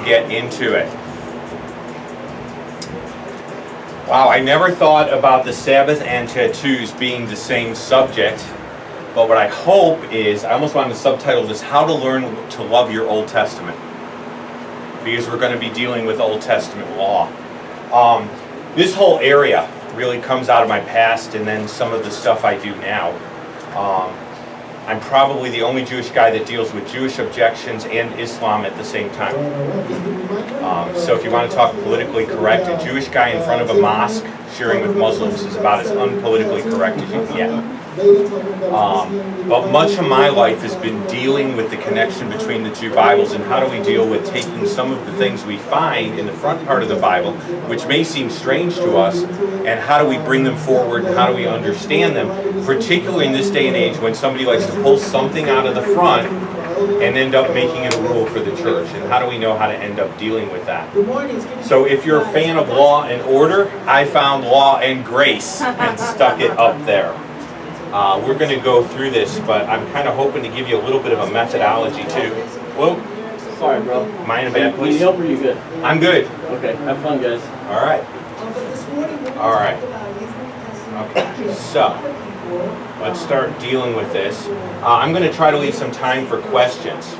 get into it. Wow, I never thought about the Sabbath and tattoos being the same subject, but what I hope is, I almost wanted to subtitle this, How to Learn to Love Your Old Testament, because we're going to be dealing with Old Testament law. This whole area really comes out of my past and then some of the stuff I do now. I'm probably the only Jewish guy that deals with Jewish objections and Islam at the same time. So if you want to talk politically correct, a Jewish guy in front of a mosque sharing with Muslims is about as unpolitically correct as you can get. But much of my life has been dealing with the connection between the two Bibles and how do we deal with taking some of the things we find in the front part of the Bible, which may seem strange to us, and how do we bring them forward and how do we understand them, particularly in this day and age when somebody likes to pull something out of the front and end up making it a rule for the church, and how do we know how to end up dealing with that? So if you're a fan of law and order, I found law and grace and stuck it up there. We're going to go through this, but I'm kind of hoping to give you a little bit of a methodology too. Whoa. Sorry, bro. Am I in a bad place? Need help or you good? I'm good. Okay, have fun, guys. All right. All right. Okay, so let's start dealing with this. I'm going to try to leave some time for questions.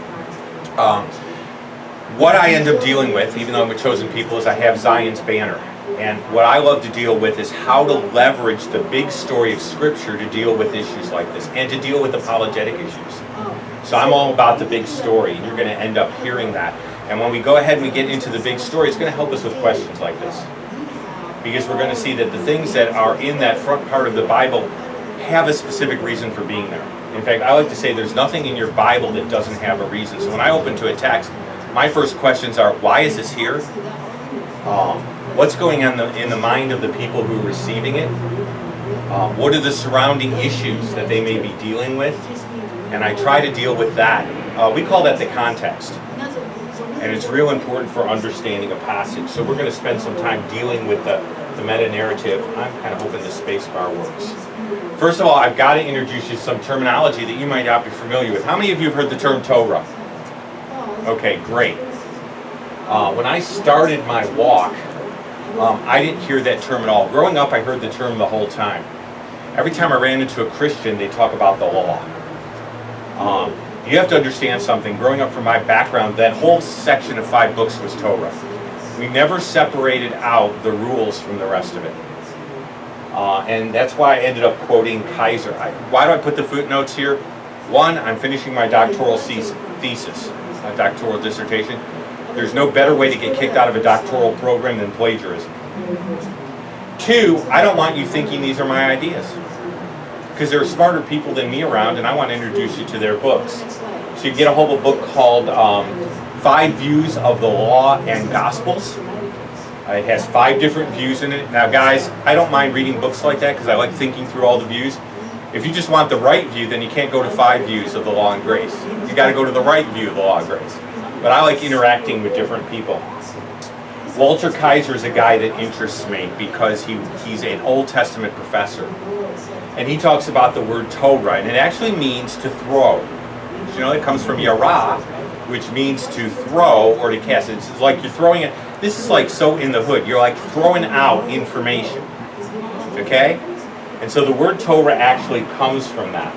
What I end up dealing with, even though I'm a chosen people, is I have Zion's banner. And what I love to deal with is how to leverage the big story of Scripture to deal with issues like this and to deal with apologetic issues. So I'm all about the big story, and you're going to end up hearing that. And when we go ahead and we get into the big story, it's going to help us with questions like this. Because we're going to see that the things that are in that front part of the Bible have a specific reason for being there. In fact, I like to say there's nothing in your Bible that doesn't have a reason. So when I open to a text, my first questions are, why is this here? What's going on in the mind of the people who are receiving it? What are the surrounding issues that they may be dealing with? And I try to deal with that. We call that the context. And it's real important for understanding a passage. So we're going to spend some time dealing with the meta-narrative. I'm kind of hoping the space bar works. First of all, I've got to introduce you to some terminology that you might not be familiar with. How many of you have heard the term Torah? Okay, great. When I started my walk, I didn't hear that term at all. Growing up, I heard the term the whole time. Every time I ran into a Christian, they talk about the law. You have to understand something. Growing up from my background, that whole section of 5 books was Torah. We never separated out the rules from the rest of it. And that's why I ended up quoting Kaiser. Why do I put the footnotes here? One, I'm finishing my doctoral thesis, a doctoral dissertation. There's no better way to get kicked out of a doctoral program than plagiarism. 2, I don't want you thinking these are my ideas. Because there are smarter people than me around, and I want to introduce you to their books. So you get a hold of a book called 5 Views of the Law and Gospels. It has 5 different views in it. Now guys, I don't mind reading books like that because I like thinking through all the views. If you just want the right view, then you can't go to 5 Views of the Law and Grace. You got to go to the right view of the Law and Grace. But I like interacting with different people. Walter Kaiser is a guy that interests me because he's an Old Testament professor. And he talks about the word Torah, and it actually means to throw. You know, it comes from yara, which means to throw or to cast. It's like you're throwing it. This is like so in the hood. You're like throwing out information. Okay? And so the word Torah actually comes from that.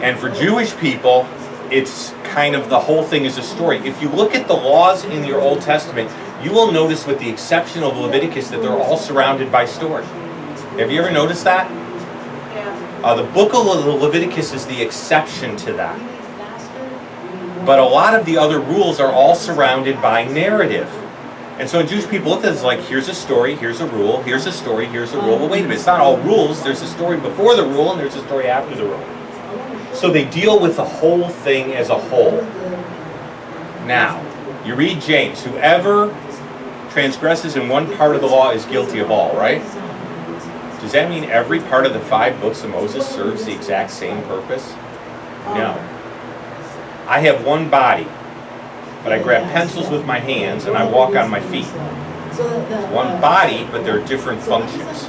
And for Jewish people, it's kind of the whole thing is a story. If you look at the laws in your Old Testament, you will notice, with the exception of Leviticus, that they're all surrounded by story. Have you ever noticed that? The book of Leviticus is the exception to that. But a lot of the other rules are all surrounded by narrative. And so Jewish people look at it as like, here's a story, here's a rule, here's a story, here's a rule. Well, wait a minute, it's not all rules. There's a story before the rule and there's a story after the rule. So they deal with the whole thing as a whole. Now, you read James, whoever transgresses in one part of the law is guilty of all, right? Does that mean every part of the 5 books of Moses serves the exact same purpose? No. I have one body, but I grab pencils with my hands and I walk on my feet. It's one body, but there are different functions.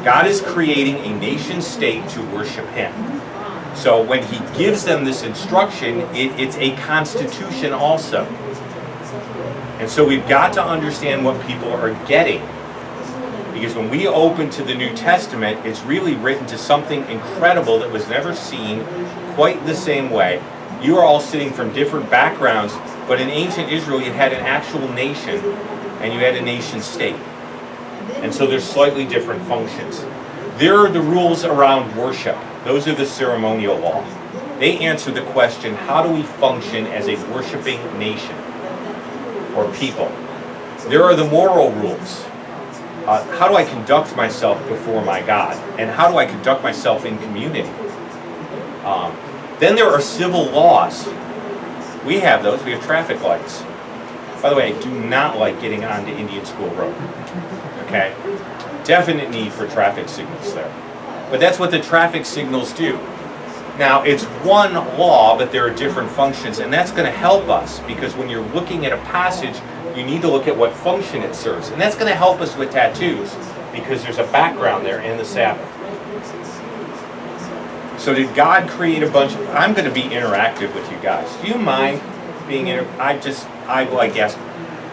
God is creating a nation state to worship Him. So when He gives them this instruction, it's a constitution also. And so we've got to understand what people are getting. Because when we open to the New Testament, it's really written to something incredible that was never seen quite the same way. You are all sitting from different backgrounds, but in ancient Israel you had an actual nation and you had a nation state. And so there's slightly different functions. There are the rules around worship. Those are the ceremonial law. They answer the question, how do we function as a worshiping nation or people? There are the moral rules. How do I conduct myself before my God? And how do I conduct myself in community? Then there are civil laws. We have those. We have traffic lights. By the way, I do not like getting onto Indian School Road. Okay? Definite need for traffic signals there. But that's what the traffic signals do. Now, it's one law, but there are different functions, and that's going to help us, because when you're looking at a passage, you need to look at what function it serves. And that's going to help us with tattoos, because there's a background there in the Sabbath. So did God create a bunch of... I'm going to be interactive with you guys. Do you mind being I like asking.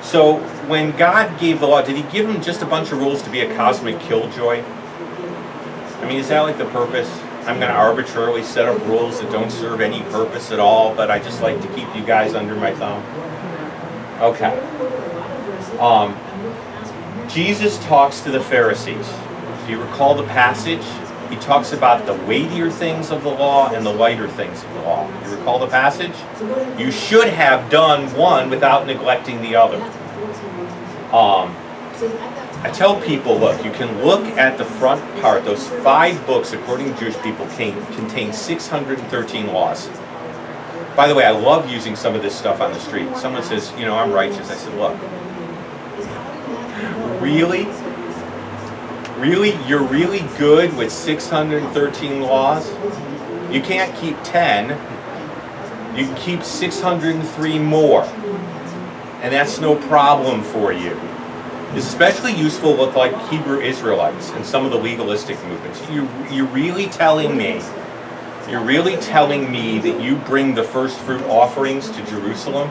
So when God gave the law, did he give them just a bunch of rules to be a cosmic killjoy? I mean, is that like the purpose? I'm going to arbitrarily set up rules that don't serve any purpose at all, but I just like to keep you guys under my thumb? Okay. Jesus talks to the Pharisees. If you recall the passage, he talks about the weightier things of the law and the lighter things of the law. You recall the passage? You should have done one without neglecting the other. I tell people, look, you can look at the front part. Those 5 books, according to Jewish people, contain 613 laws. By the way, I love using some of this stuff on the street. Someone says, you know, I'm righteous. I said, look, really? Really? You're really good with 613 laws? You can't keep 10. You can keep 603 more. And that's no problem for you. It's especially useful with like Hebrew Israelites and some of the legalistic movements. You're really telling me that you bring the first fruit offerings to Jerusalem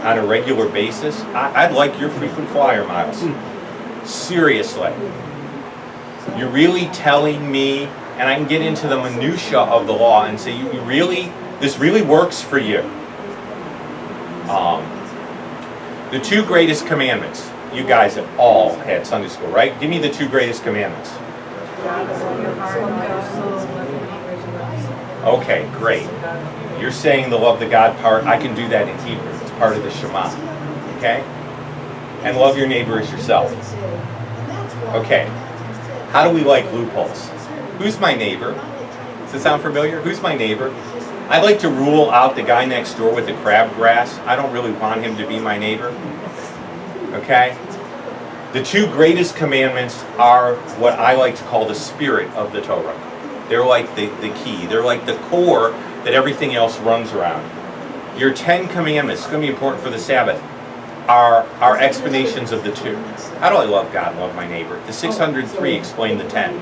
on a regular basis? I'd like your frequent flyer miles. Seriously. You're really telling me, and I can get into the minutia of the law and say, this really works for you. The 2 greatest commandments. You guys have all had Sunday school, right? Give me the 2 greatest commandments. Okay, great. You're saying the love the God part. I can do that in Hebrew. It's part of the Shema. Okay? And love your neighbor as yourself. Okay. How do we like loopholes? Who's my neighbor? Does it sound familiar? Who's my neighbor? I'd like to rule out the guy next door with the crabgrass. I don't really want him to be my neighbor. Okay? The 2 greatest commandments are what I like to call the spirit of the Torah. They're like the key. They're like the core that everything else runs around. Your 10 commandments, it's going to be important for the Sabbath, are explanations of the 2. How do I love God and love my neighbor? The 603 explain the 10.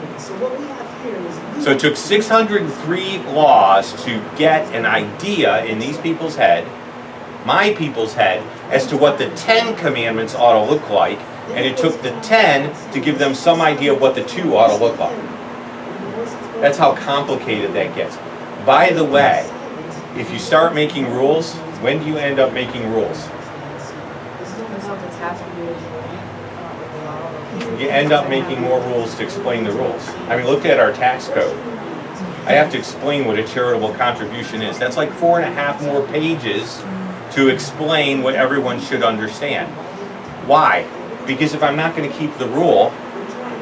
So it took 603 laws to get an idea in these people's head, my people's head, as to what the 10 commandments ought to look like, and it took the 10 to give them some idea of what the 2 ought to look like. That's how complicated that gets. By the way, if you start making rules, when do you end up making rules? You end up making more rules to explain the rules. I mean, look at our tax code. I have to explain what a charitable contribution is. That's like 4.5 more pages to explain what everyone should understand. Why? Because if I'm not going to keep the rule,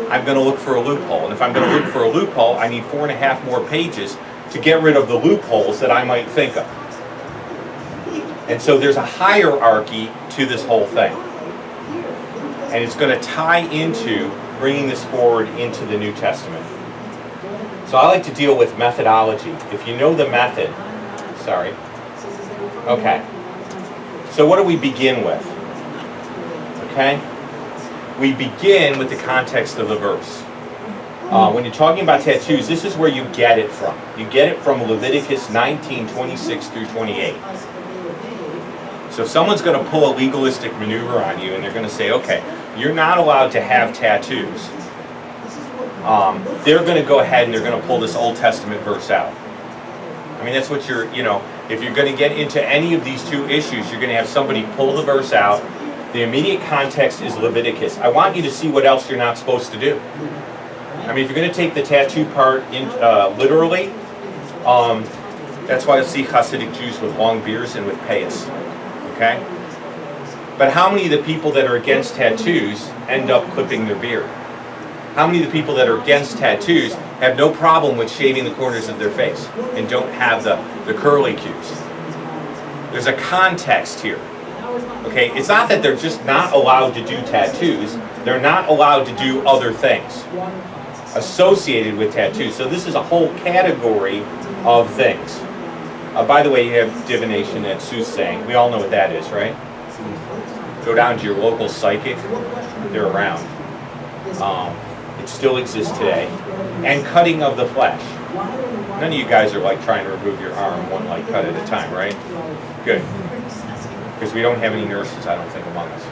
I'm going to look for a loophole. And if I'm going to look for a loophole, I need 4.5 more pages to get rid of the loopholes that I might think of. And so there's a hierarchy to this whole thing. And it's going to tie into bringing this forward into the New Testament. So I like to deal with methodology. If you know the method, sorry. Okay. So what do we begin with? Okay? We begin with the context of the verse. When you're talking about tattoos, this is where you get it from. You get it from Leviticus 19:26 through 28. So if someone's going to pull a legalistic maneuver on you and they're going to say, okay, you're not allowed to have tattoos, they're going to go ahead and they're going to pull this Old Testament verse out. I mean, that's what you're, if you're going to get into any of these two issues, you're going to have somebody pull the verse out. The immediate context is Leviticus. I want you to see what else you're not supposed to do. I mean, if you're going to take the tattoo part in, literally, that's why you'll see Hasidic Jews with long beards and with payas. Okay? But how many of the people that are against tattoos end up clipping their beard? How many of the people that are against tattoos have no problem with shaving the corners of their face and don't have the curly cues? There's a context here. Okay, it's not that they're just not allowed to do tattoos, they're not allowed to do other things associated with tattoos. So this is a whole category of things. By the way, you have divination and soothsaying. We all know what that is, right? Go down to your local psychic, they're around. It still exists today. And cutting of the flesh. None of you guys are like trying to remove your arm one like cut at a time, right? Good. Because we don't have any nurses, I don't think, among us.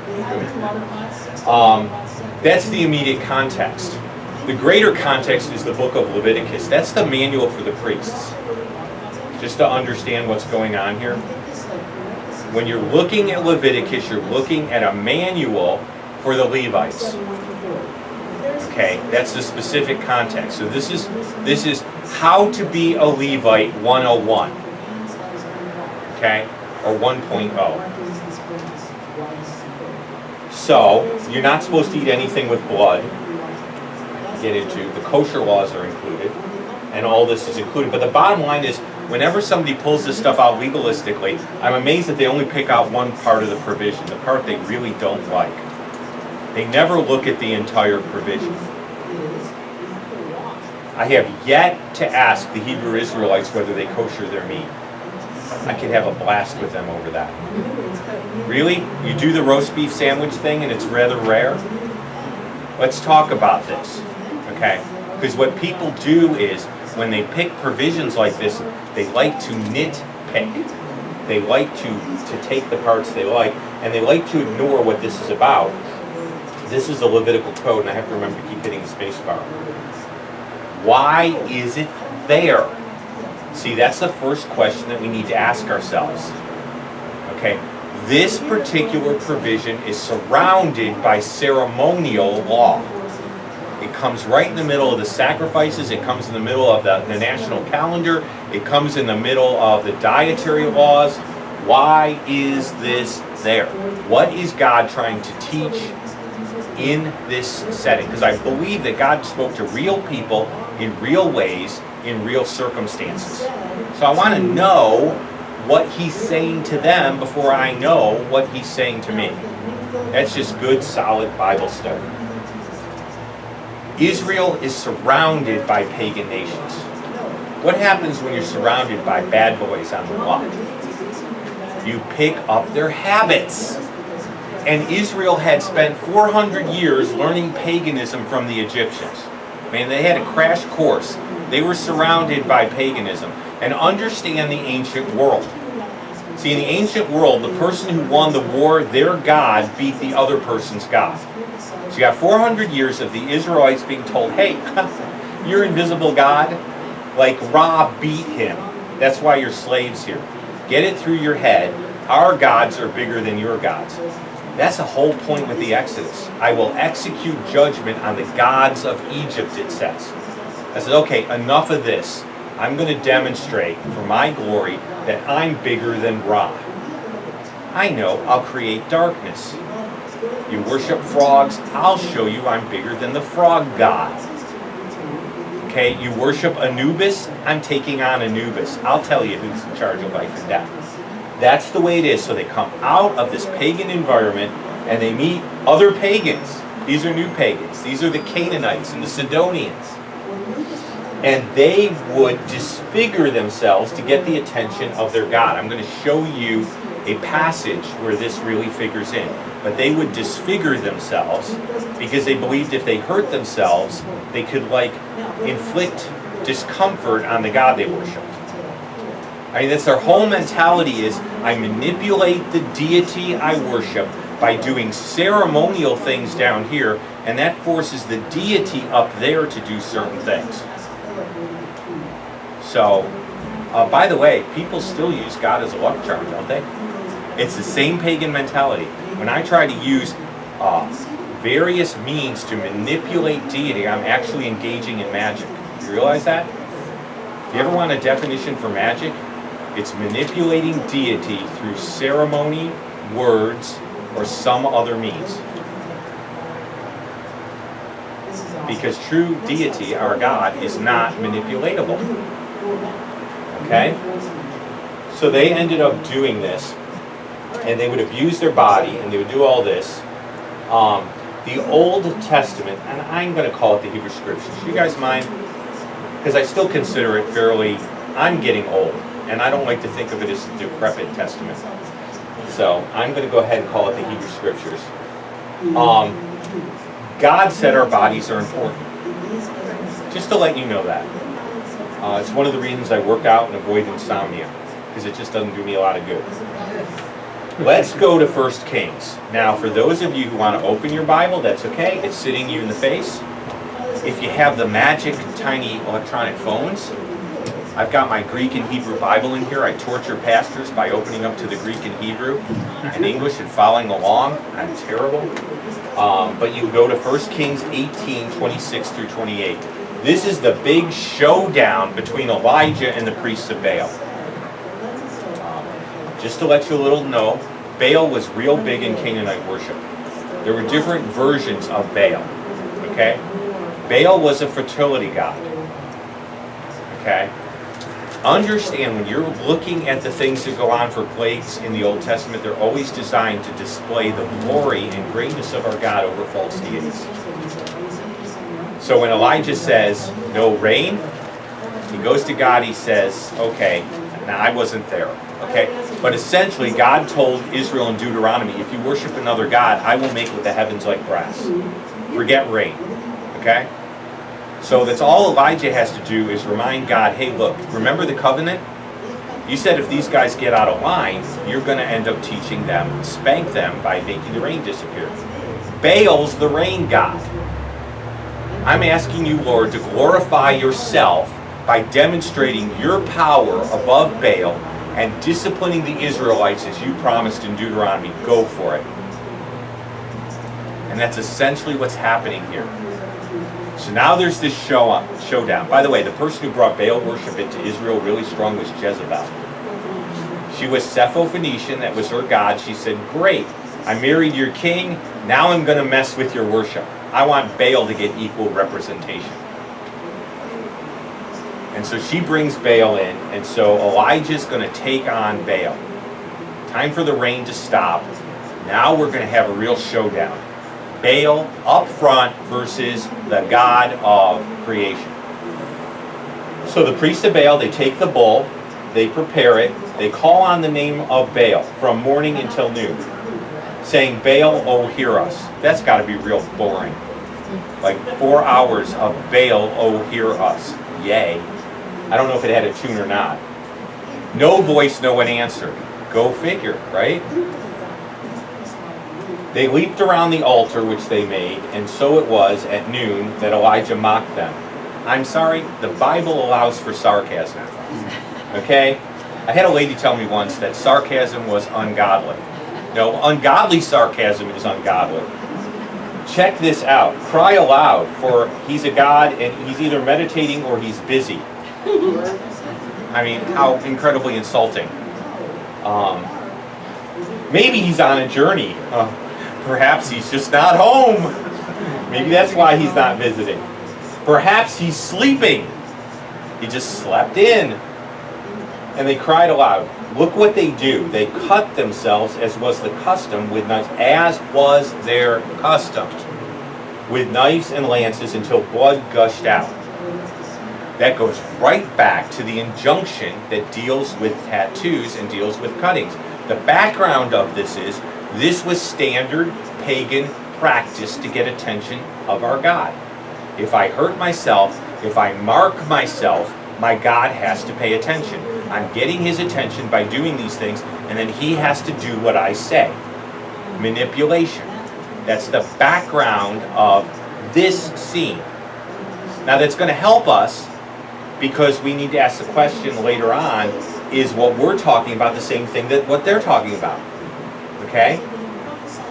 That's the immediate context. The greater context is the book of Leviticus. That's the manual for the priests. Just to understand what's going on here. When you're looking at Leviticus, you're looking at a manual for the Levites. Okay, that's the specific context. So this is how to be a Levite 101. Okay, or 1.0. So you're not supposed to eat anything with blood. Get into the kosher laws are included, and all this is included. But the bottom line is, whenever somebody pulls this stuff out legalistically, I'm amazed that they only pick out one part of the provision, the part they really don't like. They never look at the entire provision. I have yet to ask the Hebrew Israelites whether they kosher their meat. I could have a blast with them over that. Really? You do the roast beef sandwich thing and it's rather rare? Let's talk about this, okay? Because what people do is, when they pick provisions like this, they like to nitpick. They like to take the parts they like, and they like to ignore what this is about. This is the Levitical code, and I have to remember to keep hitting the space bar. Why is it there? See, that's the first question that we need to ask ourselves. Okay, this particular provision is surrounded by ceremonial law. It comes right in the middle of the sacrifices, it comes in the middle of the national calendar, it comes in the middle of the dietary laws. Why is this there? What is God trying to teach in this setting? Because I believe that God spoke to real people in real ways, in real circumstances. So I want to know what he's saying to them before I know what he's saying to me. That's just good, solid Bible study. Israel is surrounded by pagan nations. What happens when you're surrounded by bad boys on the block? You pick up their habits. And Israel had spent 400 years learning paganism from the Egyptians. Man, they had a crash course. They were surrounded by paganism. And understand the ancient world. See, in the ancient world, the person who won the war, their God beat the other person's God. So you got 400 years of the Israelites being told, hey, your invisible God, like Ra beat him. That's why you're slaves here. Get it through your head. Our gods are bigger than your gods. That's the whole point with the Exodus. I will execute judgment on the gods of Egypt, it says. I said, okay, enough of this. I'm going to demonstrate for my glory that I'm bigger than Ra. I know, I'll create darkness. You worship frogs, I'll show you I'm bigger than the frog god. Okay, you worship Anubis, I'm taking on Anubis. I'll tell you who's in charge of life and death. That's the way it is. So they come out of this pagan environment and they meet other pagans. These are new pagans. These are the Canaanites and the Sidonians. And they would disfigure themselves to get the attention of their God. I'm going to show you a passage where this really figures in. But they would disfigure themselves because they believed if they hurt themselves, they could inflict discomfort on the God they worshipped. I mean, that's their whole mentality is, I manipulate the deity I worship by doing ceremonial things down here, and that forces the deity up there to do certain things. So, by the way, people still use God as a luck charm, don't they? It's the same pagan mentality. When I try to use various means to manipulate deity, I'm actually engaging in magic. You realize that? If you ever want a definition for magic, it's manipulating deity through ceremony, words, or some other means. Because true deity, our God, is not manipulatable. Okay? So they ended up doing this, and they would abuse their body, and they would do all this. The Old Testament, and I'm going to call it the Hebrew Scriptures. You guys mind? Because I still consider it fairly, I'm getting old, and I don't like to think of it as the decrepit Testament. So I'm going to go ahead and call it the Hebrew Scriptures. God said our bodies are important. Just to let you know that. It's one of the reasons I work out and avoid insomnia, because it just doesn't do me a lot of good. Let's go to 1 Kings. Now, for those of you who want to open your Bible, that's okay. It's sitting you in the face. If you have the magic tiny electronic phones, I've got my Greek and Hebrew Bible in here. I torture pastors by opening up to the Greek and Hebrew and English and following along. I'm terrible. But you go to 1 Kings 18, 26 through 28. This is the big showdown between Elijah and the priests of Baal. Just to let you a little know, Baal was real big in Canaanite worship. There were different versions of Baal. Okay? Baal was a fertility god. Okay? Understand, when you're looking at the things that go on for plagues in the Old Testament, they're always designed to display the glory and greatness of our God over false deities. So when Elijah says, no rain, he goes to God, he says, okay, now I wasn't there. Okay? But essentially, God told Israel in Deuteronomy, if you worship another god, I will make with the heavens like brass. Forget rain. Okay? So that's all Elijah has to do is remind God, hey, look, remember the covenant? You said if these guys get out of line, you're going to end up teaching them, spank them by making the rain disappear. Baal's the rain god. I'm asking you, Lord, to glorify yourself by demonstrating your power above Baal and disciplining the Israelites as you promised in Deuteronomy. Go for it. And that's essentially what's happening here. So now there's this showdown. By the way, the person who brought Baal worship into Israel really strong was Jezebel. She was Syrophoenician, that was her god. She said, great, I married your king, now I'm going to mess with your worship. I want Baal to get equal representation. And so she brings Baal in, and so Elijah's going to take on Baal. Time for the rain to stop. Now we're going to have a real showdown. Baal up front versus the God of creation. So the priests of Baal, they take the bull, they prepare it, they call on the name of Baal from morning until noon, saying, Baal, oh, hear us. That's got to be real boring. Like 4 hours of Baal, oh, hear us. Yay. I don't know if it had a tune or not. No voice, no one answered. Go figure, right? They leaped around the altar which they made, and so it was at noon that Elijah mocked them. I'm sorry, the Bible allows for sarcasm. Okay? I had a lady tell me once that sarcasm was ungodly. No, ungodly sarcasm is ungodly. Check this out. Cry aloud, for he's a god and he's either meditating or he's busy. I mean, how incredibly insulting. Maybe he's on a journey. Perhaps he's just not home. Maybe that's why he's not visiting. Perhaps he's sleeping. He just slept in. And they cried aloud. Look what they do. They cut themselves, as was the custom, with knives, as was their custom, with knives and lances until blood gushed out. That goes right back to the injunction that deals with tattoos and deals with cuttings. The background of this is, this was standard pagan practice to get attention of our God. If I hurt myself, if I mark myself, my God has to pay attention. I'm getting his attention by doing these things, and then he has to do what I say. Manipulation. That's the background of this scene. Now that's going to help us because we need to ask the question later on, is what we're talking about the same thing that what they're talking about? Okay?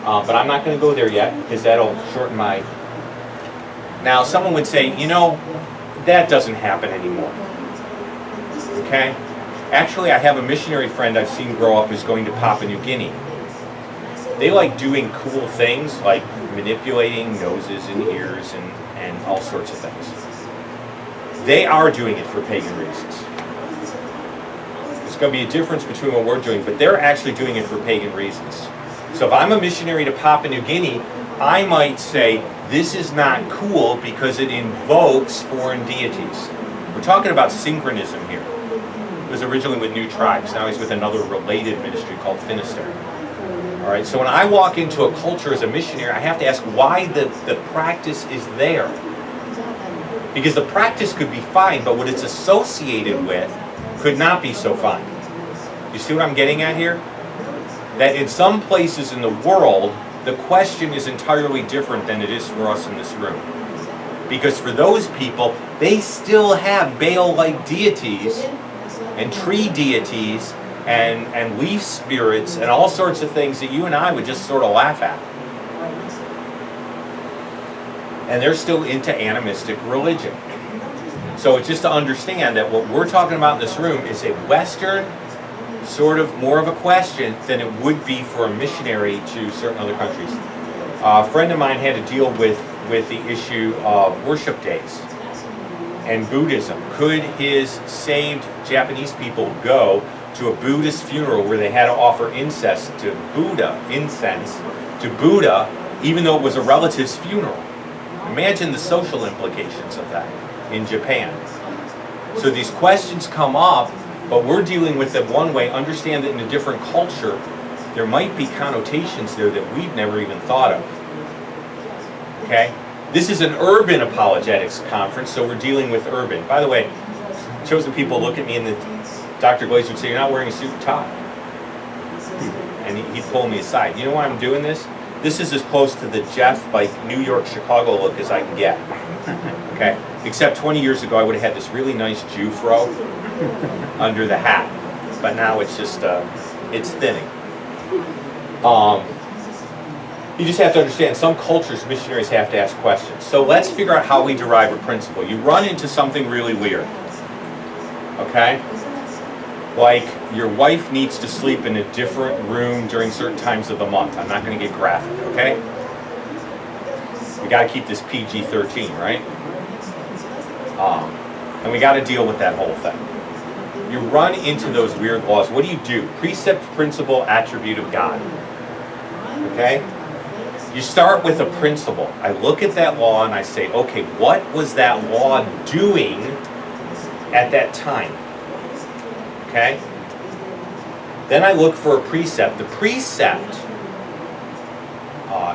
But I'm not going to go there yet because that'll shorten my... Now someone would say, you know, that doesn't happen anymore. Okay? Actually, I have a missionary friend I've seen grow up who's going to Papua New Guinea. They like doing cool things like manipulating noses and ears and all sorts of things. They are doing it for pagan reasons. There's going to be a difference between what we're doing, but they're actually doing it for pagan reasons. So if I'm a missionary to Papua New Guinea, I might say, this is not cool because it invokes foreign deities. We're talking about synchronism here. It was originally with New Tribes. Now he's with another related ministry called Finisterre. All right, so when I walk into a culture as a missionary, I have to ask why the practice is there. Because the practice could be fine, but what it's associated with could not be so fine. You see what I'm getting at here? That in some places in the world, the question is entirely different than it is for us in this room. Because for those people, they still have Baal-like deities and tree deities and leaf spirits and all sorts of things that you and I would just sort of laugh at. And they're still into animistic religion. So it's just to understand that what we're talking about in this room is a Western, sort of more of a question than it would be for a missionary to certain other countries. A friend of mine had to deal with the issue of worship days and Buddhism. Could his saved Japanese people go to a Buddhist funeral where they had to offer incense to Buddha, even though it was a relative's funeral? Imagine the social implications of that in Japan. So these questions come up, but we're dealing with them one way. Understand that in a different culture, there might be connotations there that we've never even thought of. Okay? This is an urban apologetics conference, so we're dealing with urban. By the way, chosen people look at me and Dr. Glazer would say, you're not wearing a suit and tie. And he'd pull me aside. You know why I'm doing this? This is as close to the Jeff, like, New York, Chicago look as I can get. Okay? Except 20 years ago, I would have had this really nice Jew fro under the hat. But now it's just, it's thinning. You just have to understand, some cultures, missionaries have to ask questions. So let's figure out how we derive a principle. You run into something really weird. Okay? Like, your wife needs to sleep in a different room during certain times of the month. I'm not going to get graphic, okay? We got to keep this PG-13, right? And we got to deal with that whole thing. You run into those weird laws. What do? Precept, principle, attribute of God. Okay? You start with a principle. I look at that law and I say, okay, what was that law doing at that time? Okay? Then I look for a precept. The precept,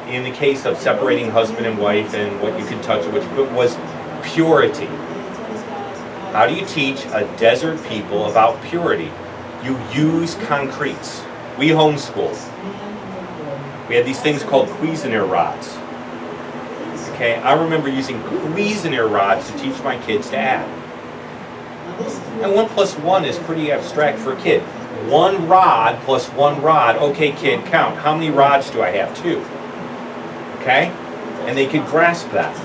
in the case of separating husband and wife and what you could touch and what you couldn't, was purity. How do you teach a desert people about purity? You use concretes. We homeschool. We had these things called Cuisinart rods. Okay, I remember using Cuisinart rods to teach my kids to add. And 1 + 1 is pretty abstract for a kid. 1 rod plus 1 rod. Okay, kid, count. How many rods do I have? 2. Okay? And they could grasp that.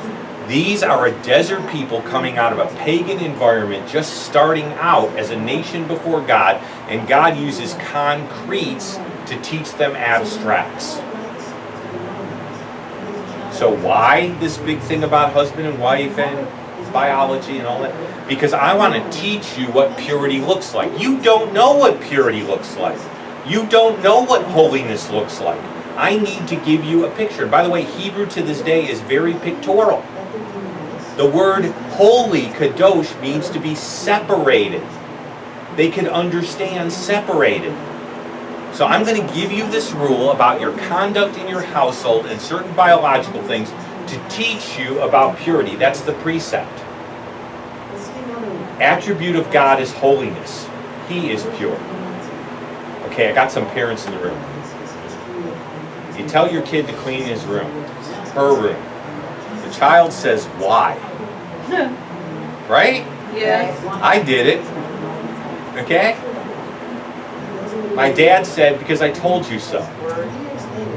These are a desert people coming out of a pagan environment, just starting out as a nation before God, and God uses concretes to teach them abstracts. So why this big thing about husband and wife and biology and all that? Because I want to teach you what purity looks like. You don't know what purity looks like. You don't know what holiness looks like. I need to give you a picture. By the way, Hebrew to this day is very pictorial. The word holy, kadosh, means to be separated. They could understand separated. So I'm going to give you this rule about your conduct in your household and certain biological things to teach you about purity. That's the precept. Attribute of God is holiness. He is pure. Okay, I got some parents in the room. You tell your kid to clean his room, her room. The child says, why? Right? Yes. I did it. Okay? My dad said, because I told you so.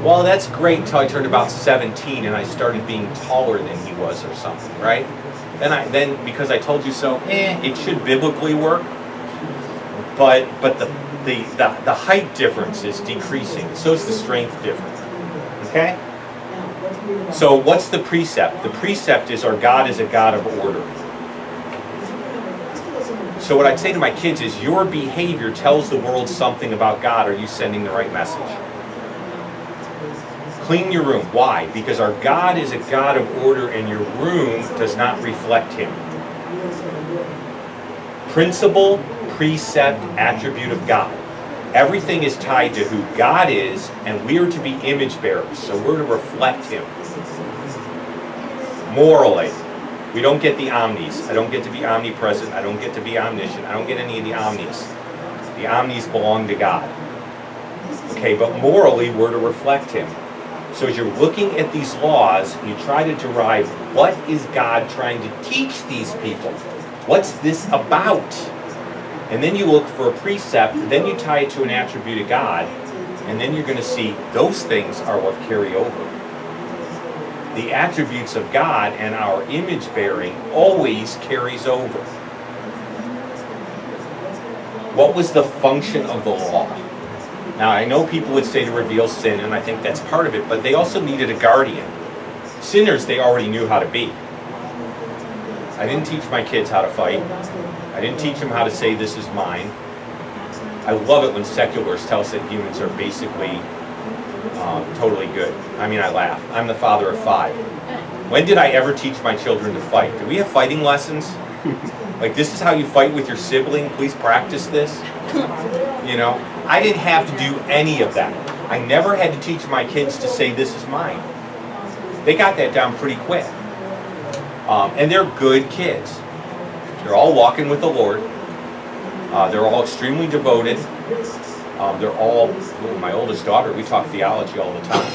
Well, that's great until I turned about 17 and I started being taller than he was or something, right? Then because I told you so, it should biblically work. But the height difference is decreasing. So is the strength difference. Okay? So what's the precept? The precept is our God is a God of order. So what I'd say to my kids is your behavior tells the world something about God. Are you sending the right message? Clean your room. Why? Because our God is a God of order and your room does not reflect Him. Principle, precept, attribute of God. Everything is tied to who God is, and we are to be image bearers, so we're to reflect Him. Morally, we don't get the omnis. I don't get to be omnipresent. I don't get to be omniscient. I don't get any of the omnis. The omnis belong to God. Okay, but morally, we're to reflect Him. So as you're looking at these laws, you try to derive what is God trying to teach these people? What's this about? And then you look for a precept, then you tie it to an attribute of God, and then you're going to see those things are what carry over. The attributes of God and our image bearing always carries over. What was the function of the law? Now, I know people would say to reveal sin, and I think that's part of it, but they also needed a guardian. Sinners, they already knew how to be. I didn't teach my kids how to fight. I didn't teach them how to say, this is mine. I love it when secularists tell us that humans are basically totally good. I mean, I laugh. I'm the father of 5. When did I ever teach my children to fight? Do we have fighting lessons? Like, this is how you fight with your sibling? Please practice this. You know, I didn't have to do any of that. I never had to teach my kids to say, this is mine. They got that down pretty quick. And they're good kids. They're all walking with the Lord. They're all extremely devoted. They're all, my oldest daughter, we talk theology all the time.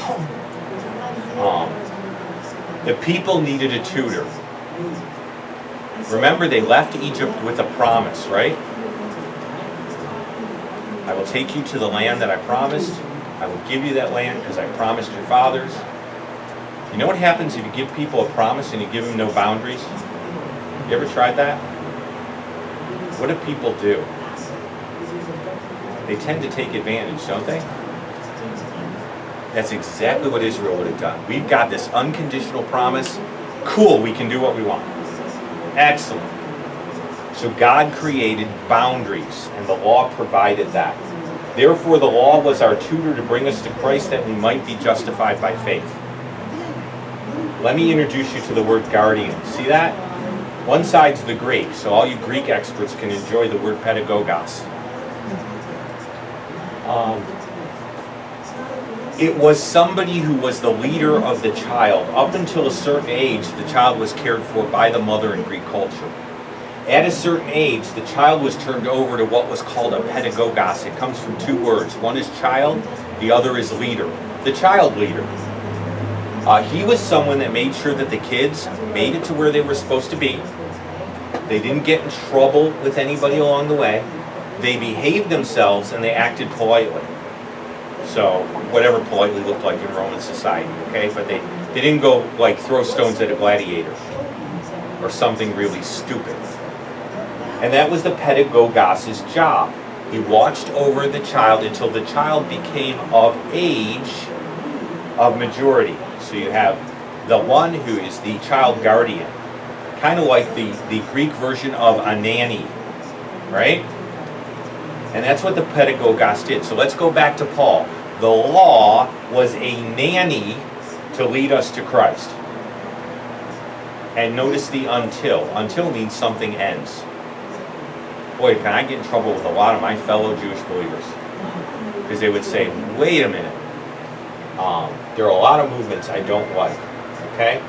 The people needed a tutor. Remember, they left Egypt with a promise, right? I will take you to the land that I promised. I will give you that land because I promised your fathers. You know what happens if you give people a promise and you give them no boundaries? You ever tried that? What do people do? They tend to take advantage, don't they? That's exactly what Israel would have done. We've got this unconditional promise. Cool, we can do what we want. Excellent. So God created boundaries, and the law provided that. Therefore, the law was our tutor to bring us to Christ that we might be justified by faith. Let me introduce you to the word guardian. See that? One side's the Greek, so all you Greek experts can enjoy the word pedagogos. It was somebody who was the leader of the child. Up until a certain age, the child was cared for by the mother in Greek culture. At a certain age, the child was turned over to what was called a pedagogos. It comes from 2 words. One is child, the other is leader. The child leader. He was someone that made sure that the kids made it to where they were supposed to be. They didn't get in trouble with anybody along the way. They behaved themselves and they acted politely. So, whatever politely looked like in Roman society, okay? But they didn't go, like, throw stones at a gladiator or something really stupid. And that was the pedagogos' job. He watched over the child until the child became of age of majority. So you have the one who is the child guardian, kind of like the Greek version of a nanny, right? And that's what the pedagogos did. So let's go back to Paul. The law was a nanny to lead us to Christ. And notice the until. Until means something ends. Boy, can I get in trouble with a lot of my fellow Jewish believers. Because they would say, wait a minute. There are a lot of movements I don't like. Okay?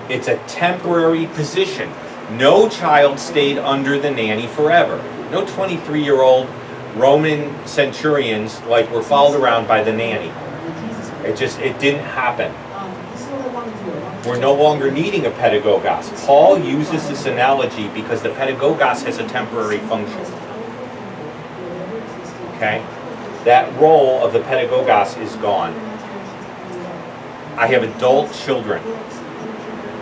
It's a temporary position. No child stayed under the nanny forever. No 23-year-old Roman centurions were followed around by the nanny. It didn't happen. We're no longer needing a pedagogos. Paul uses this analogy because the pedagogos has a temporary function. Okay? That role of the pedagogos is gone. I have adult children.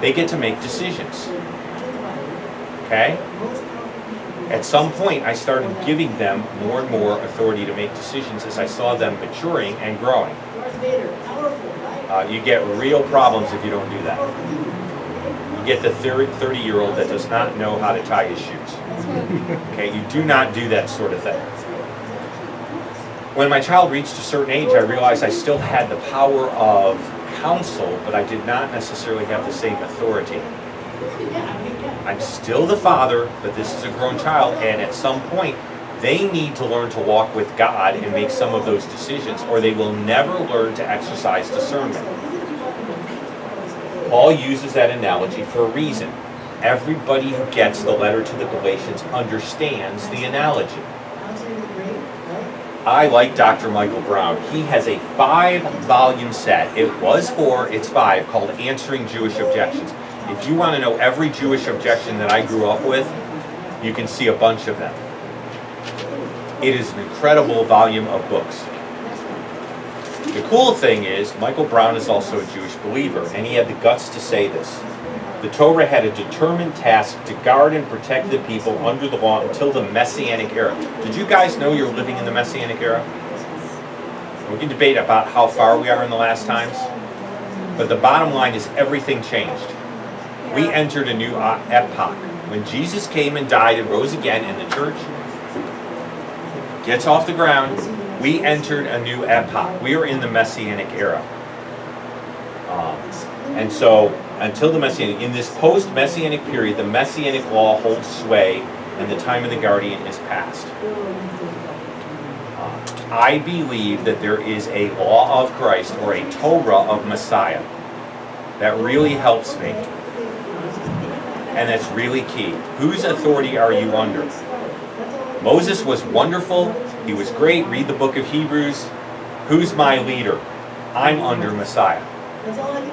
They get to make decisions. Okay? At some point, I started giving them more and more authority to make decisions as I saw them maturing and growing. You get real problems if you don't do that. You get the 30-year-old that does not know how to tie his shoes. Okay? You do not do that sort of thing. When my child reached a certain age, I realized I still had the power of counsel, but I did not necessarily have the same authority. I'm still the father, but this is a grown child, and at some point, they need to learn to walk with God and make some of those decisions, or they will never learn to exercise discernment. Paul uses that analogy for a reason. Everybody who gets the letter to the Galatians understands the analogy. I like Dr. Michael Brown. He has a 5-volume set. It was 4, it's 5, called Answering Jewish Objections. If you want to know every Jewish objection that I grew up with, you can see a bunch of them. It is an incredible volume of books. The cool thing is, Michael Brown is also a Jewish believer, and he had the guts to say this. The Torah had a determined task to guard and protect the people under the law until the Messianic era. Did you guys know you're living in the Messianic era? We can debate about how far we are in the last times, but the bottom line is everything changed. We entered a new epoch. When Jesus came and died and rose again, and the church gets off the ground, we entered a new epoch. We are in the Messianic era. And so, until the Messianic, in this post-Messianic period, the Messianic law holds sway, and the time of the guardian is past. I believe that there is a law of Christ, or a Torah of Messiah, that really helps me. And that's really key. Whose authority are you under? Moses was wonderful. He was great. Read the book of Hebrews. Who's my leader? I'm under Messiah.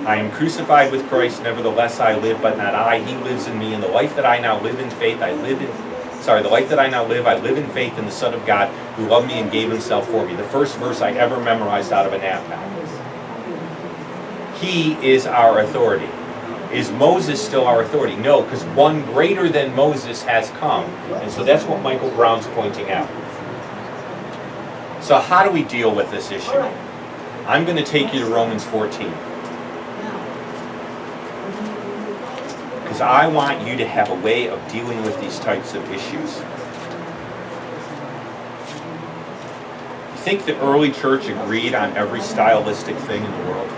I am crucified with Christ, nevertheless I live, but not I. He lives in me, and the life that I now live in faith, I live in faith in the Son of God, who loved me and gave himself for me. The first verse I ever memorized out of an APPAC. He is our authority. Is Moses still our authority? No, because one greater than Moses has come. And so that's what Michael Brown's pointing out. So how do we deal with this issue? I'm going to take you to Romans 14. Because I want you to have a way of dealing with these types of issues. You think the early church agreed on every stylistic thing in the world?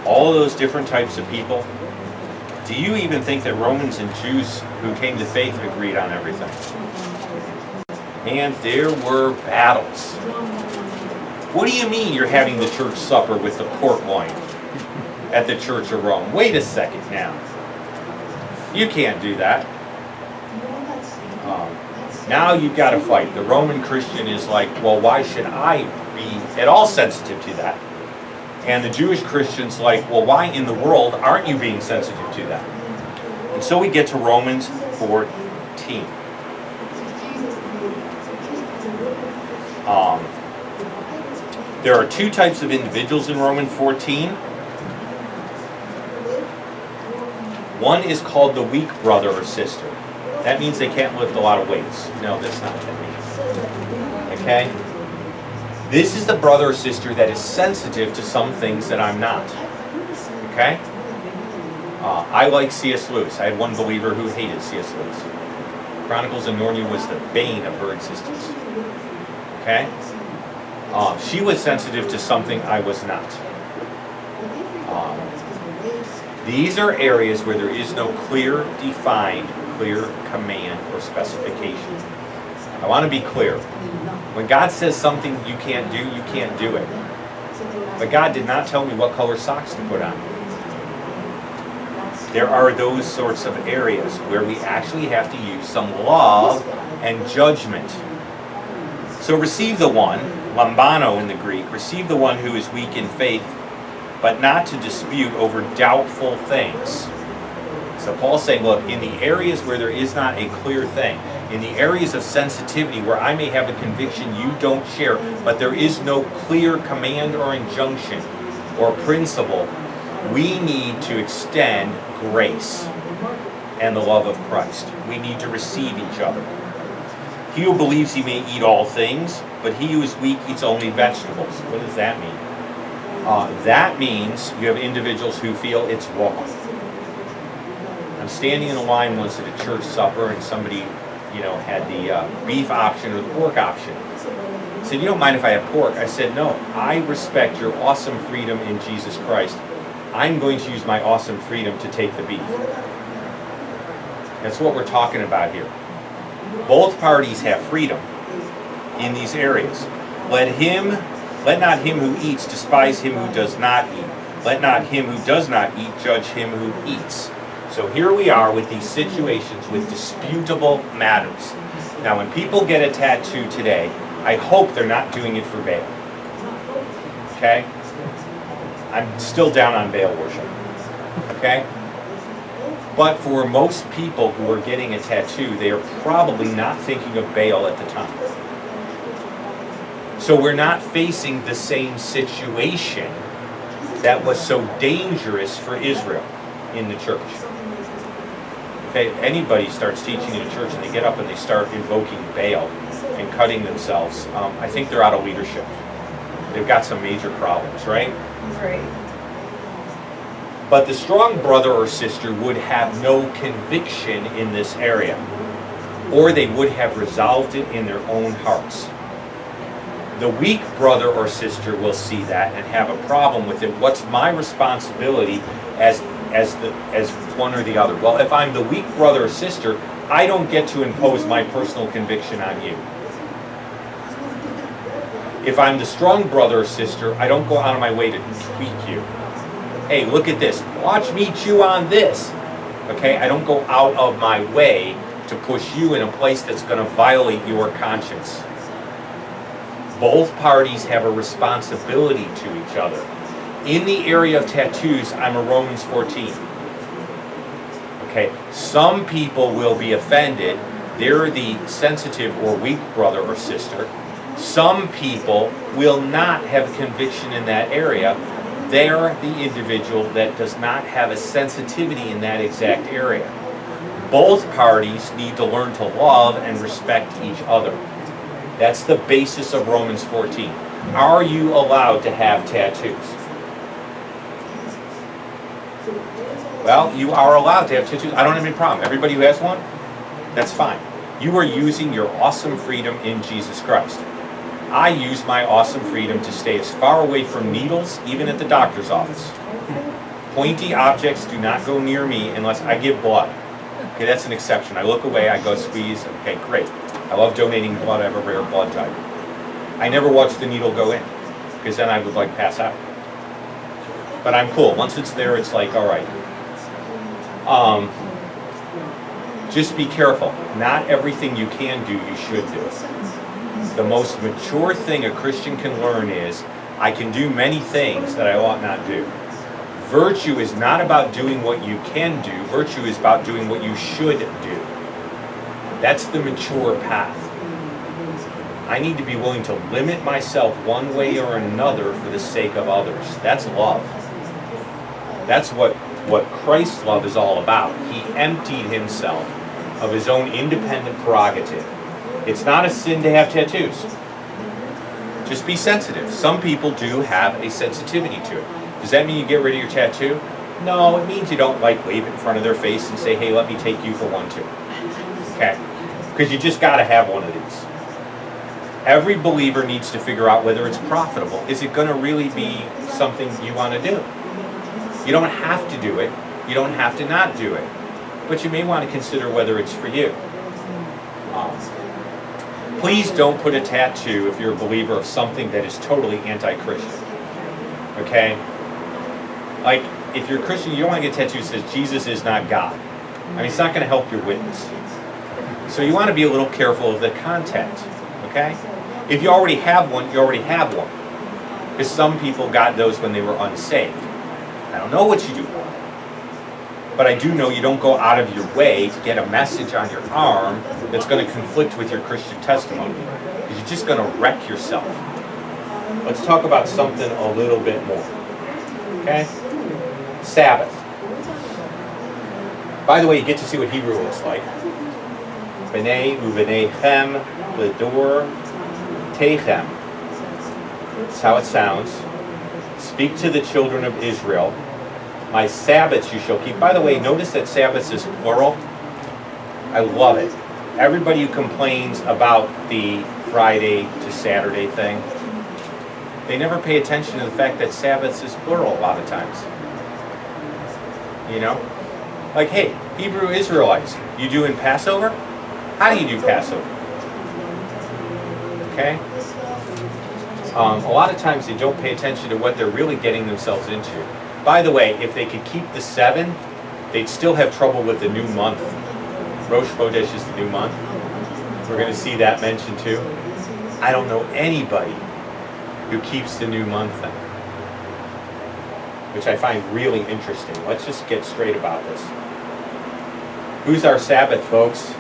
All of those different types of people? Do you even think that Romans and Jews who came to faith agreed on everything? And there were battles. What do you mean you're having the church supper with the pork loin at the Church of Rome? Wait a second now. You can't do that. Now you've got to fight. The Roman Christian is like, well, why should I be at all sensitive to that? And the Jewish Christian's like, well, why in the world aren't you being sensitive to that? And so we get to Romans 14. There are two types of individuals in Romans 14. One is called the weak brother or sister. That means they can't lift a lot of weights. No, that's not what that means. Okay? This is the brother or sister that is sensitive to some things that I'm not. Okay? I like C.S. Lewis. I had one believer who hated C.S. Lewis. Chronicles of Narnia was the bane of her existence. Okay? She was sensitive to something I was not. These are areas where there is no clear command or specification. I want to be clear. When God says something you can't do it. But God did not tell me what color socks to put on. There are those sorts of areas where we actually have to use some love and judgment. So receive the one, lambano in the Greek, receive the one who is weak in faith, but not to dispute over doubtful things. So Paul's saying, look, in the areas where there is not a clear thing, in the areas of sensitivity where I may have a conviction you don't share, but there is no clear command or injunction or principle, we need to extend grace and the love of Christ. We need to receive each other. He who believes he may eat all things, but he who is weak eats only vegetables. What does that mean? That means you have individuals who feel it's wrong. I'm standing in a line once at a church supper, and somebody, had the beef option or the pork option. I said, you don't mind if I have pork? I said, no, I respect your awesome freedom in Jesus Christ. I'm going to use my awesome freedom to take the beef. That's what we're talking about here. Both parties have freedom in these areas. Let not him who eats despise him who does not eat. Let not him who does not eat judge him who eats. So here we are with these situations with disputable matters. Now when people get a tattoo today, I hope they're not doing it for Baal. Okay? I'm still down on Baal worship. Okay? But for most people who are getting a tattoo, they are probably not thinking of Baal at the time. So we're not facing the same situation that was so dangerous for Israel in the church. If anybody starts teaching in a church and they get up and they start invoking Baal and cutting themselves, I think they're out of leadership. They've got some major problems, right? Right. But the strong brother or sister would have no conviction in this area, or they would have resolved it in their own hearts. The weak brother or sister will see that and have a problem with it. What's my responsibility as one or the other? Well, if I'm the weak brother or sister, I don't get to impose my personal conviction on you. If I'm the strong brother or sister, I don't go out of my way to tweak you. Hey, look at this. Watch me chew on this. Okay? I don't go out of my way to push you in a place that's going to violate your conscience. Both parties have a responsibility to each other. In the area of tattoos, I'm a Romans 14. Okay? Some people will be offended. They're the sensitive or weak brother or sister. Some people will not have a conviction in that area. They're the individual that does not have a sensitivity in that exact area. Both parties need to learn to love and respect each other. That's the basis of Romans 14. Are you allowed to have tattoos? Well, you are allowed to have tattoos. I don't have any problem. Everybody who has one, that's fine. You are using your awesome freedom in Jesus Christ. I use my awesome freedom to stay as far away from needles, even at the doctor's office. Pointy objects do not go near me unless I give blood. Okay, that's an exception. I look away, I go squeeze. Okay, great. I love donating blood. I have a rare blood type. I never watch the needle go in, because then I would pass out. But I'm cool. Once it's there, it's like, all right. Just be careful. Not everything you can do, you should do. The most mature thing a Christian can learn is, I can do many things that I ought not do. Virtue is not about doing what you can do. Virtue is about doing what you should do. That's the mature path. I need to be willing to limit myself one way or another for the sake of others. That's love. That's what Christ's love is all about. He emptied himself of his own independent prerogative. It's not a sin to have tattoos. Just be sensitive. Some people do have a sensitivity to it. Does that mean you get rid of your tattoo? No, it means you don't wave it in front of their face and say, hey, let me take you for one too. Okay? Because you just got to have one of these. Every believer needs to figure out whether it's profitable. Is it going to really be something you want to do? You don't have to do it. You don't have to not do it. But you may want to consider whether it's for you. Please don't put a tattoo, if you're a believer, of something that is totally anti-Christian. Okay? if you're a Christian, you don't want to get tattoos that says Jesus is not God. I mean, it's not going to help your witness. So you want to be a little careful of the content, okay? If you already have one, you already have one. Because some people got those when they were unsaved. I don't know what you do about it. But I do know you don't go out of your way to get a message on your arm that's going to conflict with your Christian testimony. Because you're just going to wreck yourself. Let's talk about something a little bit more. Okay? Sabbath. By the way, you get to see what Hebrew looks like. B'nai u'v'nechem l'dor techem. That's how it sounds. Speak to the children of Israel. My Sabbaths you shall keep. By the way, notice that Sabbaths is plural. I love it. Everybody who complains about the Friday to Saturday thing, they never pay attention to the fact that Sabbaths is plural a lot of times. You know? Like, hey, Hebrew Israelites, you doing Passover? How do you do Passover? Okay? A lot of times they don't pay attention to what they're really getting themselves into. By the way, if they could keep the 7, they'd still have trouble with the new month. Rosh Chodesh is the new month. We're going to see that mentioned too. I don't know anybody who keeps the new month thing, which I find really interesting. Let's just get straight about this. Who's our Sabbath, folks?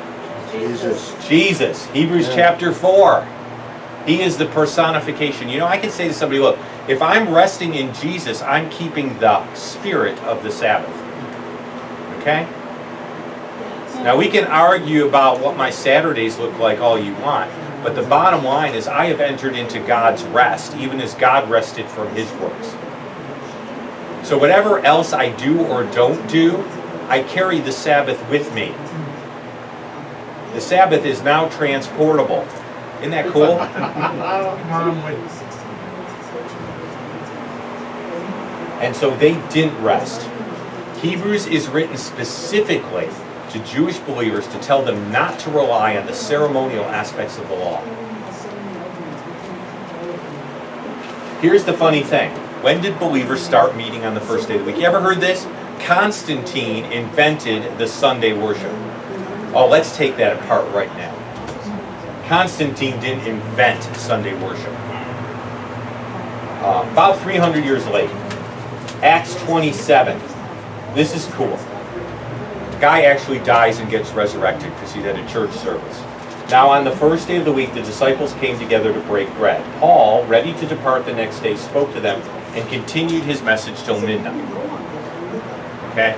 Jesus. Jesus. Hebrews chapter 4. He is the personification. You know, I can say to somebody, look, if I'm resting in Jesus, I'm keeping the spirit of the Sabbath. Okay? Now, we can argue about what my Saturdays look like all you want, but the bottom line is I have entered into God's rest, even as God rested from his works. So whatever else I do or don't do, I carry the Sabbath with me. The Sabbath is now transportable. Isn't that cool? And so they didn't rest. Hebrews is written specifically to Jewish believers to tell them not to rely on the ceremonial aspects of the law. Here's the funny thing. When did believers start meeting on the first day of the week? You ever heard this? Constantine invented the Sunday worship. Oh, let's take that apart right now. Constantine didn't invent Sunday worship. About 300 years late, Acts 27. This is cool. The guy actually dies and gets resurrected because he's at a church service. Now on the first day of the week, the disciples came together to break bread. Paul, ready to depart the next day, spoke to them and continued his message till midnight. Okay?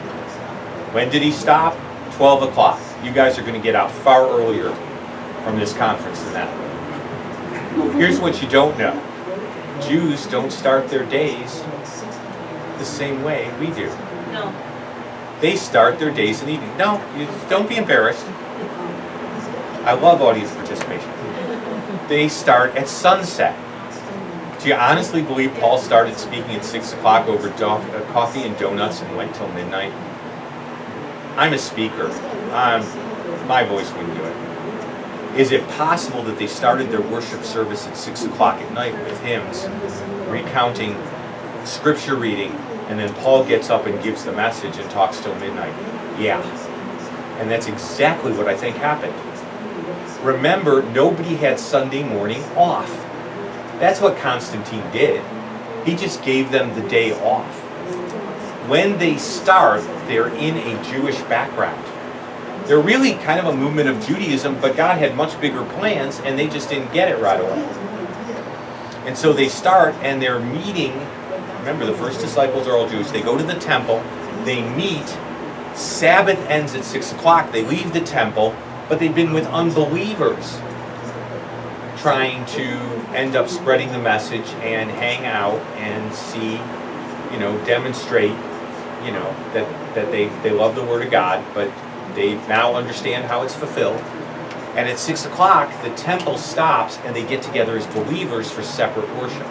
When did he stop? 12 o'clock. You guys are going to get out far earlier from this conference than that. Here's what you don't know. Jews don't start their days the same way we do. No. They start their days in the evening. No, don't be embarrassed. I love audience participation. They start at sunset. Do you honestly believe Paul started speaking at 6 o'clock over coffee and donuts and went till midnight? I'm a speaker. My voice wouldn't do it. Is it possible that they started their worship service at 6 o'clock at night with hymns, recounting scripture reading, and then Paul gets up and gives the message and talks till midnight? Yeah. And that's exactly what I think happened. Remember, nobody had Sunday morning off. That's what Constantine did. He just gave them the day off. When they start, they're in a Jewish background. They're really kind of a movement of Judaism, but God had much bigger plans, and they just didn't get it right away. And so they start, and they're meeting. Remember, the first disciples are all Jews. They go to the temple. They meet. Sabbath ends at 6 o'clock. They leave the temple, but they've been with unbelievers trying to end up spreading the message and hang out and see, demonstrate, that they love the Word of God, but they now understand how it's fulfilled. And at 6 o'clock, the temple stops and they get together as believers for separate worship.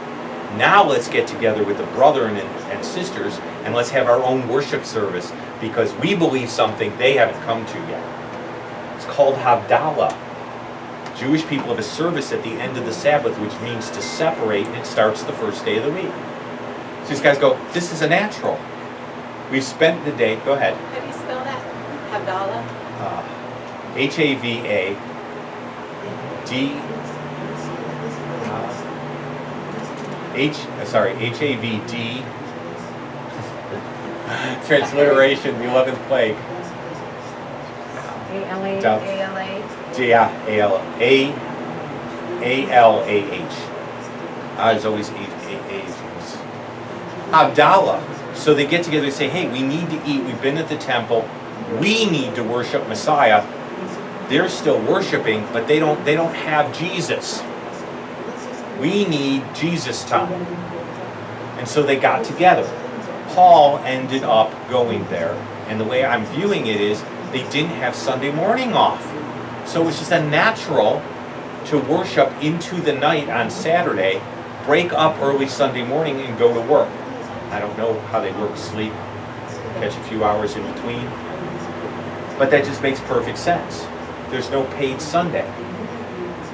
Now let's get together with the brethren and sisters and let's have our own worship service because we believe something they haven't come to yet. It's called Havdalah. Jewish people have a service at the end of the Sabbath, which means to separate, and it starts the first day of the week. So these guys go, this is a natural. We've spent the day, go ahead. How do you spell that? Havdalah? Havadad. Havd. Transliteration, the 11th plague. A-L-A, Doubt. A-L-A. Yeah, A-L-A-H. There's always A's. Havdalah. So they get together and say, hey, we need to eat. We've been at the temple. We need to worship Messiah. They're still worshiping, but they don't have Jesus. We need Jesus time. And so they got together. Paul ended up going there. And the way I'm viewing it is they didn't have Sunday morning off. So it was just a natural to worship into the night on Saturday, break up early Sunday morning and go to work. I don't know how they work sleep, catch a few hours in between. But that just makes perfect sense. There's no paid Sunday.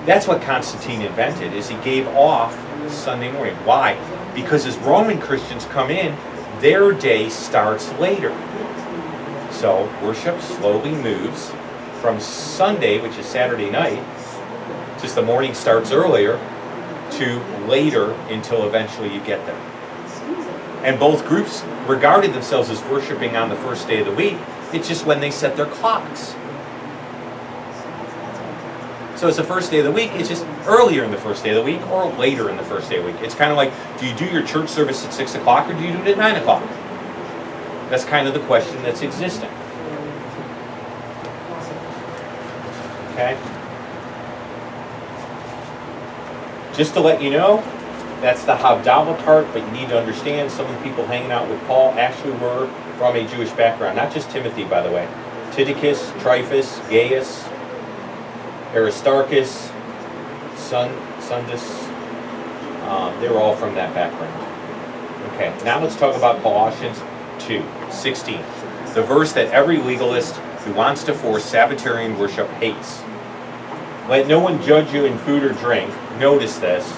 That's what Constantine invented, is he gave off Sunday morning. Why? Because as Roman Christians come in, their day starts later. So worship slowly moves from Sunday, which is Saturday night, just the morning starts earlier, to later until eventually you get there. And both groups regarded themselves as worshiping on the first day of the week. It's just when they set their clocks. So it's the first day of the week, it's just earlier in the first day of the week or later in the first day of the week. It's kind of like, do you do your church service at 6 o'clock or do you do it at 9 o'clock? That's kind of the question that's existing. Okay? Just to let you know, that's the Havdalah part, but you need to understand some of the people hanging out with Paul actually were from a Jewish background. Not just Timothy, by the way. Tychicus, Tryphus, Gaius, Aristarchus, Sundus, they were all from that background. Okay, now let's talk about Colossians 2:16. The verse that every legalist who wants to force Sabbatarian worship hates. Let no one judge you in food or drink, notice this,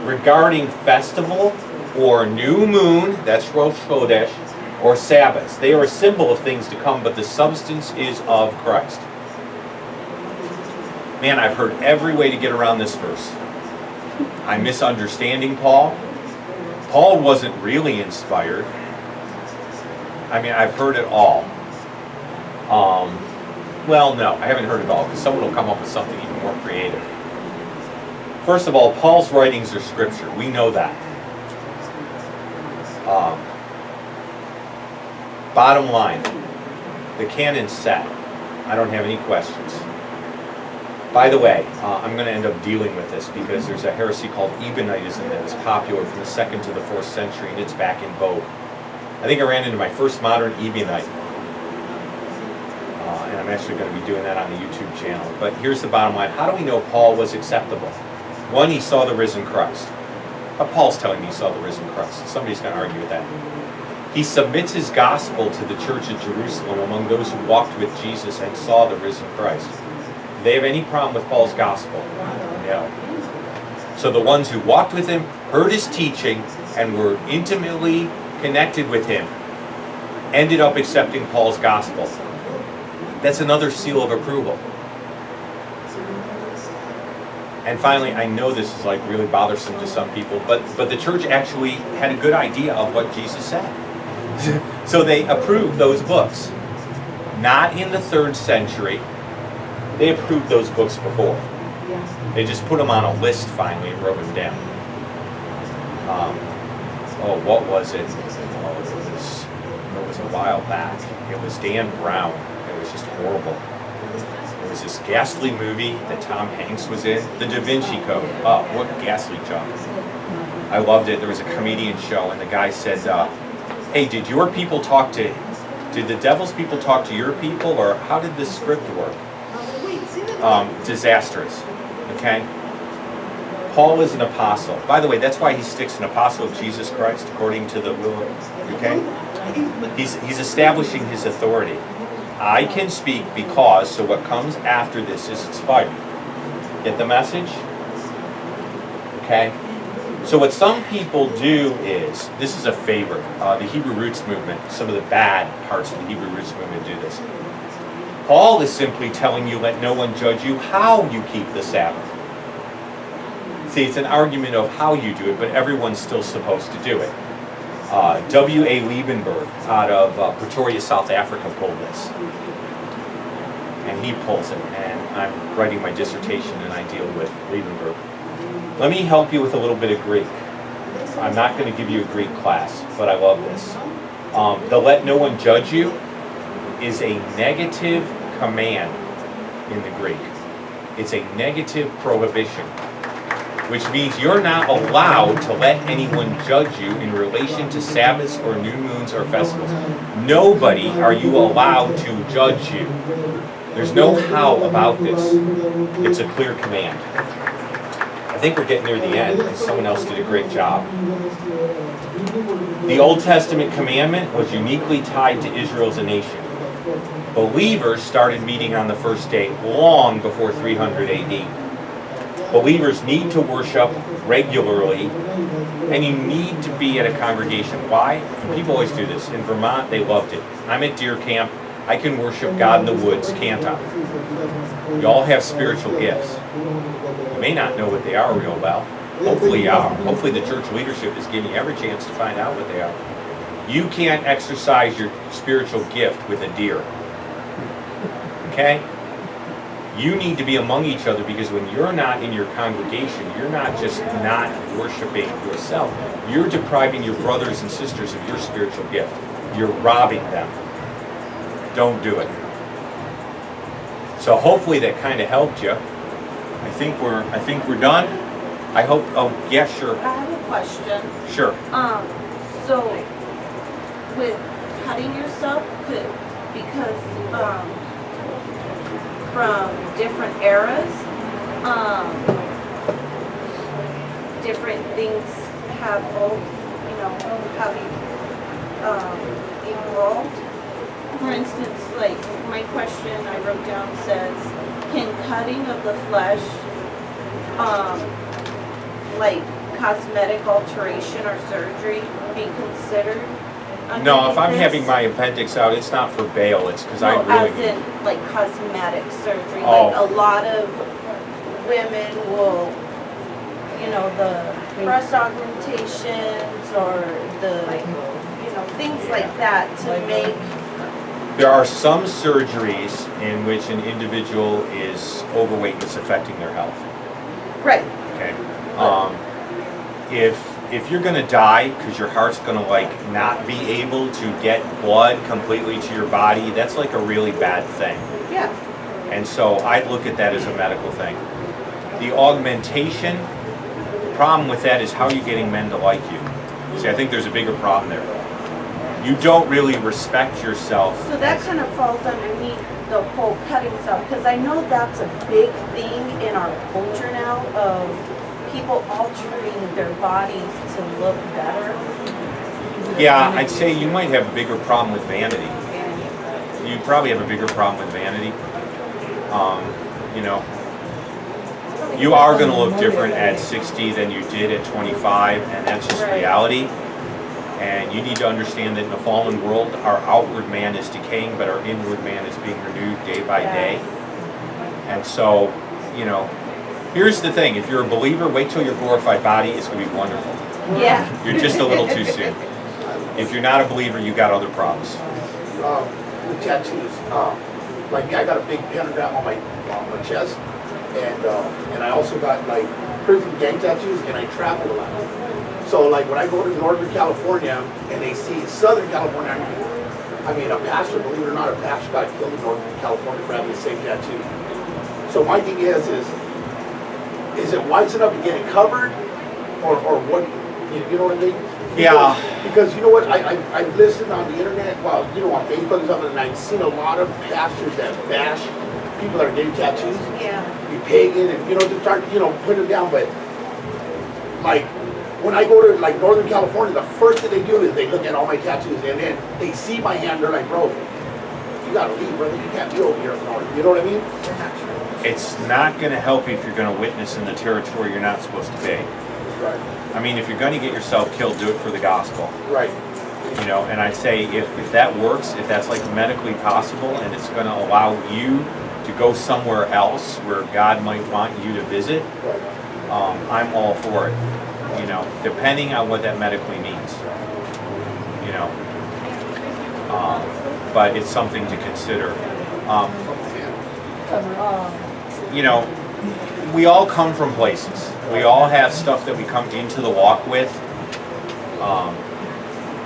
regarding festival or new moon, that's Rosh Chodesh, or Sabbaths. They are a symbol of things to come, but the substance is of Christ. Man, I've heard every way to get around this verse. I'm misunderstanding Paul. Paul wasn't really inspired. I mean, I've heard it all. Well, no, I haven't heard it all, because someone will come up with something even more creative. First of all, Paul's writings are scripture. We know that. Bottom line, the canon's set. I don't have any questions. By the way, I'm going to end up dealing with this because there's a heresy called Ebionitism that was popular from the 2nd to the 4th century, and it's back in vogue. I think I ran into my first modern Ebionite, and I'm actually going to be doing that on the YouTube channel. But here's the bottom line. How do we know Paul was acceptable? One, he saw the risen Christ. But Paul's telling me he saw the risen Christ. Somebody's going to argue with that. He submits his gospel to the church at Jerusalem among those who walked with Jesus and saw the risen Christ. Do they have any problem with Paul's gospel? No. So the ones who walked with him, heard his teaching, and were intimately connected with him, ended up accepting Paul's gospel. That's another seal of approval. And finally, I know this is like really bothersome to some people, but the church actually had a good idea of what Jesus said. So they approved those books. Not in the 3rd century. They approved those books before. They just put them on a list finally and wrote them down. What was it? It was a while back. It was Dan Brown. It was just horrible. There was this ghastly movie that Tom Hanks was in, The Da Vinci Code. Oh, what ghastly junk. I loved it. There was a comedian show, and the guy said, hey, did the devil's people talk to your people, or how did this script work? Disastrous. Okay? Paul is an apostle. By the way, that's why he sticks an apostle of Jesus Christ, according to the will of, okay? He's establishing his authority. I can speak because, so what comes after this is inspired. Get the message? Okay? So what some people do is, this is a favorite, the Hebrew Roots movement, some of the bad parts of the Hebrew Roots movement do this. Paul is simply telling you, let no one judge you how you keep the Sabbath. See, it's an argument of how you do it, but everyone's still supposed to do it. W.A. Liebenberg out of Pretoria, South Africa pulled this. And he pulls it, and I'm writing my dissertation and I deal with Liebenberg. Let me help you with a little bit of Greek. I'm not going to give you a Greek class, but I love this. The let no one judge you is a negative command in the Greek. It's a negative prohibition, which means you're not allowed to let anyone judge you in relation to Sabbaths or new moons or festivals. Nobody are you allowed to judge you. There's no how about this. It's a clear command. I think we're getting near the end because someone else did a great job. The Old Testament commandment was uniquely tied to Israel as a nation. Believers started meeting on the first day long before 300 AD. Believers need to worship regularly, and you need to be at a congregation. Why? And people always do this. In Vermont, they loved it. I'm at deer camp. I can worship God in the woods, can't I? We all have spiritual gifts. You may not know what they are real well. Hopefully you are. Hopefully the church leadership is giving you every chance to find out what they are. You can't exercise your spiritual gift with a deer. Okay? You need to be among each other, because when you're not in your congregation, you're not just not worshiping yourself. You're depriving your brothers and sisters of your spiritual gift. You're robbing them. Don't do it. So hopefully that kind of helped you. I think we're done. I hope. Oh yeah, sure. I have a question. Sure. So with cutting yourself, because from different eras, different things have evolved. For instance, like my question I wrote down says, can cutting of the flesh, like cosmetic alteration or surgery, be considered? No, if I'm this? having my appendix out, it's not for bail. It's because I No, really. as in like cosmetic surgery. Oh. Like a lot of women will, the breast augmentations or the, things like that to make. There are some surgeries in which an individual is overweight and it's affecting their health. Right. Okay. If you're going to die because your heart's going to not be able to get blood completely to your body, that's like a really bad thing. Yeah. And so I'd look at that as a medical thing. The augmentation, the problem with that is how are you getting men to like you? See, I think there's a bigger problem there. You don't really respect yourself. So that kind of falls underneath the whole cutting stuff, because I know that's a big thing in our culture now of people altering their bodies to look better. Yeah, I'd say you might have a bigger problem with vanity. You probably have a bigger problem with vanity. You are going to look different at 60 than you did at 25, and that's just reality. And you need to understand that in a fallen world, our outward man is decaying, but our inward man is being renewed day by day. And so, here's the thing. If you're a believer, wait till your glorified body is going to be wonderful. Yeah. You're just a little too soon. If you're not a believer, you got other problems. The tattoos. Like I got a big pentagram on my chest, and I also got prison gang tattoos, and I travel a lot. So when I go to Northern California and they see Southern California, a pastor, believe it or not, a pastor got killed in Northern California for having the same tattoo. So my thing is it wise enough to get it covered, or what? You know what I mean? Because you know what? I've listened on the internet, on Facebook and stuff, and I've seen a lot of pastors that bash people that are getting tattoos. Yeah. Be pagan and to start put them down, but when I go to Northern California, the first thing they do is they look at all my tattoos, and then they see my hand. They're like, "Bro, you gotta leave, brother. You can't be over here up north." You know what I mean? It's not going to help you if you're going to witness in the territory you're not supposed to be. Right. I mean, if you're going to get yourself killed, do it for the gospel. Right. You know, and I'd say if that works, if that's like medically possible and it's going to allow you to go somewhere else where God might want you to visit, Right. I'm all for it. You know, depending on what that medically means. You know, but it's something to consider. You know, we all come from places. We all have stuff that we come into the walk with.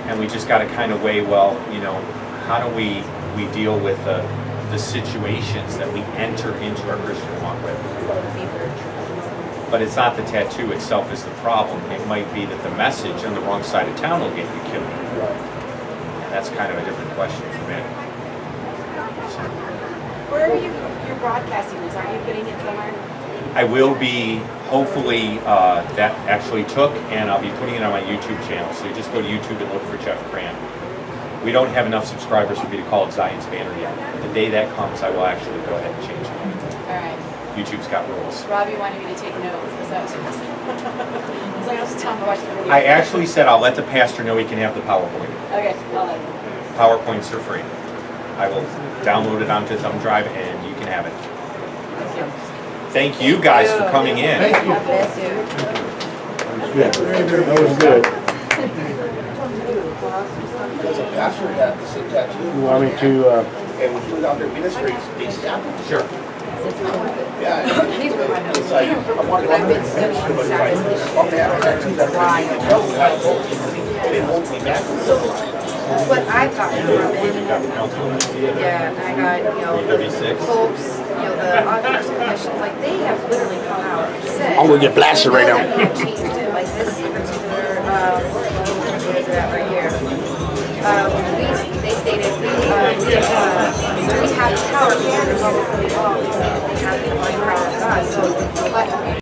And we just got to kind of weigh, well, you know, how do we deal with the situations that we enter into our Christian walk with? But it's not the tattoo itself is the problem. It might be that the message on the wrong side of town will get you killed. And that's kind of a different question for me. So, Where are you're broadcasting this? Aren't you putting it somewhere? I will be, hopefully, that actually took, and I'll be putting it on my YouTube channel. So you just go to YouTube and look for Jeff Cran. We don't have enough subscribers for me to call it Zion's Banner yet. The day that comes, I will actually go ahead and change it. All right. YouTube's got rules. Robbie wanted me to take notes because that was I was like, I'll just tell him to watch the video. I actually said I'll let the pastor know he can have the PowerPoint. Okay, I'll let him. PowerPoints are free. I will download it onto thumb drive and you can have it. Thank you guys for coming in. Thank you. God bless you. That was good. Because a pastor had the same tattoo. You want me to, And when he was out there ministering, they stabbed him. Sure. Yeah. He's with my It's like, I wanted to I've been studying Sabbath. oh man, I got two that they didn't hold me back. What I got from it, yeah, I got, you know, the 36. popes, you know, the auditors commissions, like, they have literally come out and said. I'm gonna get blasted right now. They have changed it, like this particular, where is that right here? They stated, we have power.